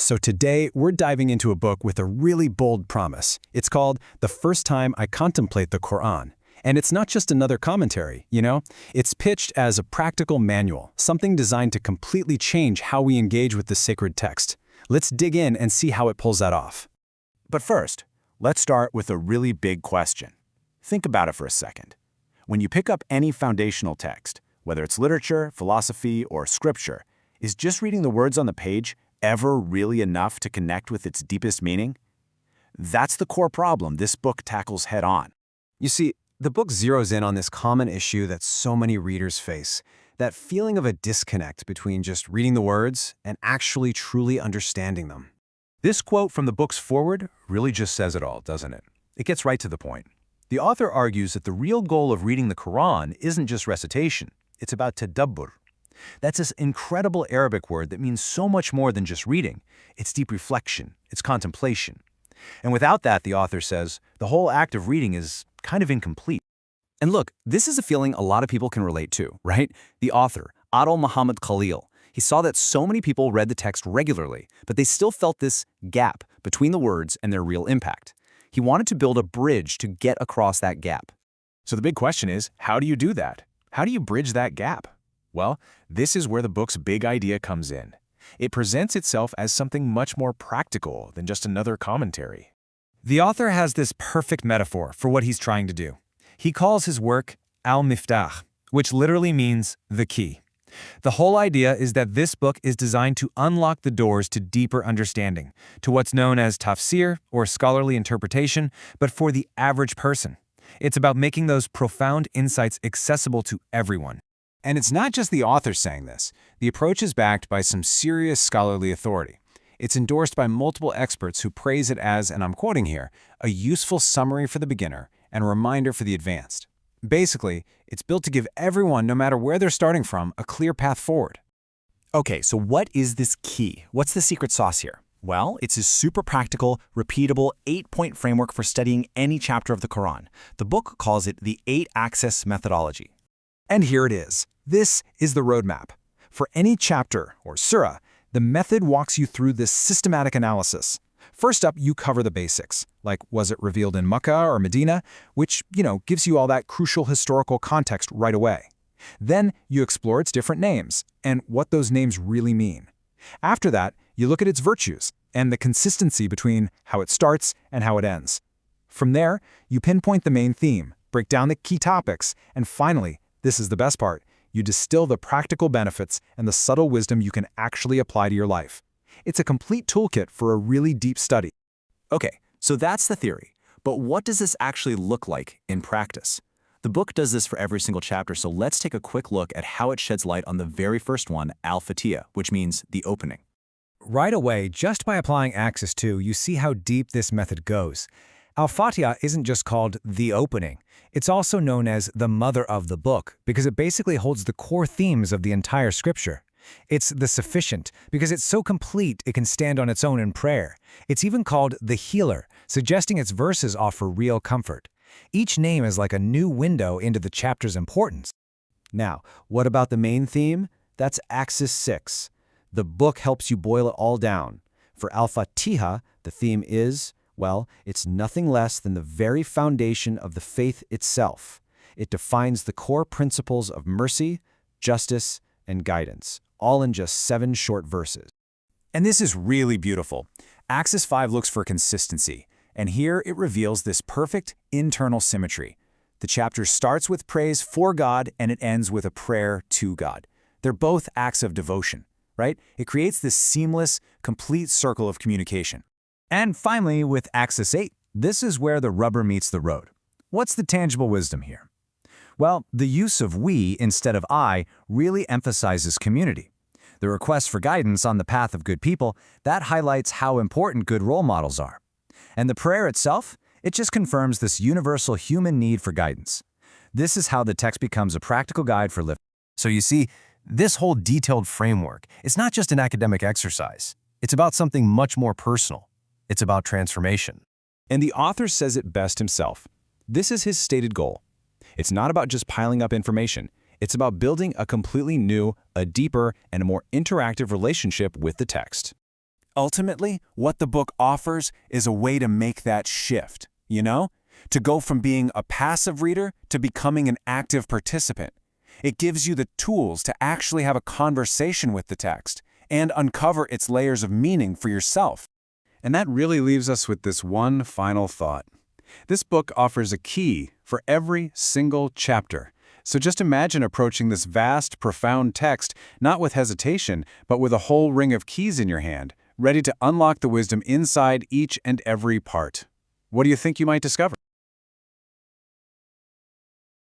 So today, we're diving into a book with a really bold promise. It's called The First Time I Contemplate the Quran. And it's not just another commentary, you know? It's pitched as a practical manual, something designed to completely change how we engage with the sacred text. Let's dig in and see how it pulls that off. But first, let's start with a really big question. Think about it for a second. When you pick up any foundational text, whether it's literature, philosophy, or scripture, is just reading the words on the page ever really enough to connect with its deepest meaning? That's the core problem this book tackles head-on. You see, the book zeroes in on this common issue that so many readers face, that feeling of a disconnect between just reading the words and actually truly understanding them. This quote from the book's foreword really just says it all, doesn't it? It gets right to the point. The author argues that the real goal of reading the Quran isn't just recitation, it's about tadabbur. That's this incredible Arabic word that means so much more than just reading. It's deep reflection, it's contemplation. And without that, the author says, the whole act of reading is kind of incomplete. And look, this is a feeling a lot of people can relate to, right? The author, Adel Muhammad Khalil, he saw that so many people read the text regularly, but they still felt this gap between the words and their real impact. He wanted to build a bridge to get across that gap. So the big question is, how do you do that? How do you bridge that gap? Well, this is where the book's big idea comes in. It presents itself as something much more practical than just another commentary. The author has this perfect metaphor for what he's trying to do. He calls his work al-miftah, which literally means the key. The whole idea is that this book is designed to unlock the doors to deeper understanding, to what's known as tafsir, or scholarly interpretation, but for the average person. It's about making those profound insights accessible to everyone. And it's not just the author saying this. The approach is backed by some serious scholarly authority. It's endorsed by multiple experts who praise it as, and I'm quoting here, a useful summary for the beginner and a reminder for the advanced. Basically, it's built to give everyone, no matter where they're starting from, a clear path forward. Okay, so what is this key? What's the secret sauce here? Well, it's a super practical, repeatable 8-point framework for studying any chapter of the Quran. The book calls it the 8-axis methodology. And here it is. This is the roadmap. For any chapter, or surah, the method walks you through this systematic analysis. First up, you cover the basics, like was it revealed in Mecca or Medina, which, gives you all that crucial historical context right away. Then you explore its different names and what those names really mean. After that, you look at its virtues and the consistency between how it starts and how it ends. From there, you pinpoint the main theme, break down the key topics, and finally, this is the best part, you distill the practical benefits and the subtle wisdom you can actually apply to your life. It's a complete toolkit for a really deep study. Okay, so that's the theory. But what does this actually look like in practice? The book does this for every single chapter, so let's take a quick look at how it sheds light on the very first one, al-Fatihah, which means the opening. Right away, just by applying Axis 2, you see how deep this method goes. Al-Fatihah isn't just called the opening. It's also known as the mother of the book because it basically holds the core themes of the entire scripture. It's the sufficient because it's so complete it can stand on its own in prayer. It's even called the healer, suggesting its verses offer real comfort. Each name is like a new window into the chapter's importance. Now, what about the main theme? That's Axis 6. The book helps you boil it all down. For Al-Fatihah, the theme is, well, it's nothing less than the very foundation of the faith itself. It defines the core principles of mercy, justice, and guidance, all in just 7 short verses. And this is really beautiful. Axis 5 looks for consistency, and here it reveals this perfect internal symmetry. The chapter starts with praise for God and it ends with a prayer to God. They're both acts of devotion, right? It creates this seamless, complete circle of communication. And finally, with Axis 8, this is where the rubber meets the road. What's the tangible wisdom here? Well, the use of we instead of I really emphasizes community. The request for guidance on the path of good people, that highlights how important good role models are. And the prayer itself, it just confirms this universal human need for guidance. This is how the text becomes a practical guide for living. So you see, this whole detailed framework is not just an academic exercise. It's about something much more personal. It's about transformation. And the author says it best himself. This is his stated goal. It's not about just piling up information. It's about building a completely new, a deeper, and a more interactive relationship with the text. Ultimately, what the book offers is a way to make that shift, to go from being a passive reader to becoming an active participant. It gives you the tools to actually have a conversation with the text and uncover its layers of meaning for yourself. And that really leaves us with this one final thought. This book offers a key for every single chapter. So just imagine approaching this vast, profound text, not with hesitation, but with a whole ring of keys in your hand, ready to unlock the wisdom inside each and every part. What do you think you might discover?